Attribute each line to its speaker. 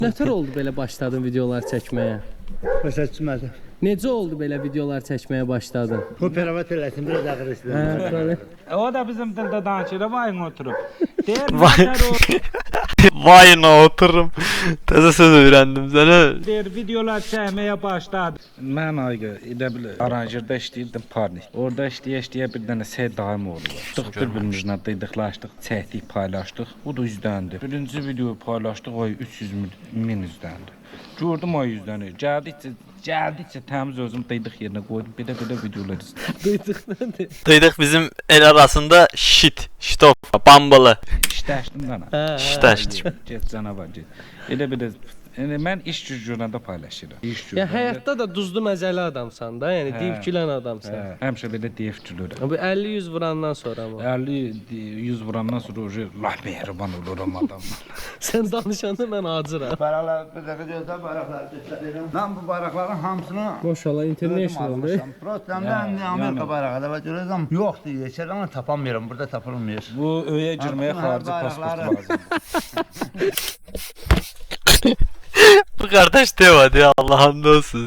Speaker 1: Nətər oldu belə başladın videolar çəkməyə?
Speaker 2: Başa düşmədim.
Speaker 1: Necə oldu belə videolar çəkməyə başladın?
Speaker 2: Kooperativ eləsin, biraz ağır istəyirəm.
Speaker 3: O da bizim dilde danışır, vay oturup. Der
Speaker 4: Vay. Vay ne otururum. Teze söz öğrendim sana.
Speaker 3: Der videolar çəkməyə başladı. Mən aygı elə bil aranjırda işləyirdim Parnik. Orada işləyə bir dənə şey daim oldu. Bir-birimizlə dıydıqlaşdıq, çəkdik, paylaşdıq. Bu da yüzdəndi. Birinci videoyu paylaşdıq, ay 300 min yüzdəndi. Gördüm ay yüzdəni. Gəldikcə təmiz özüm dıydıq yerinə qoydum. Belə videolar izlədim.
Speaker 1: Duyduk nədir?
Speaker 4: Duyduk bizim el arasında shit, stop, bambalı.
Speaker 3: İşləşdim dana.
Speaker 4: İşləşdim.
Speaker 3: Get canavar get. Elə mən iş gücündə paylaşıram. İş
Speaker 1: Ya
Speaker 3: gücündə.
Speaker 1: həyatda da duzlu məzəli adamsan da, yəni deyib gülən adamsan.
Speaker 3: Həmişə belə deyib gülürəm.
Speaker 1: Bu 50-100 vurandan sonra mı?
Speaker 3: 50-100 vurandan sonra oje la mehriban olurum adamlar.
Speaker 1: Sən danışanda mən acıram.
Speaker 2: Bayraklar, bir dəqiqə gözlə, bayrakları göstərirəm. Mən bu bayrakların hamısını
Speaker 1: Maşallah international.
Speaker 2: Prostamda Amerika bayrağı da var, görürəm. Yoxdur, yeşər amma tapamıyorum, burada tapılmıyor.
Speaker 3: Bu öyə girməyə xarici pasport lazım.
Speaker 4: Bu kardeş demedi ya Allah hamdolsun.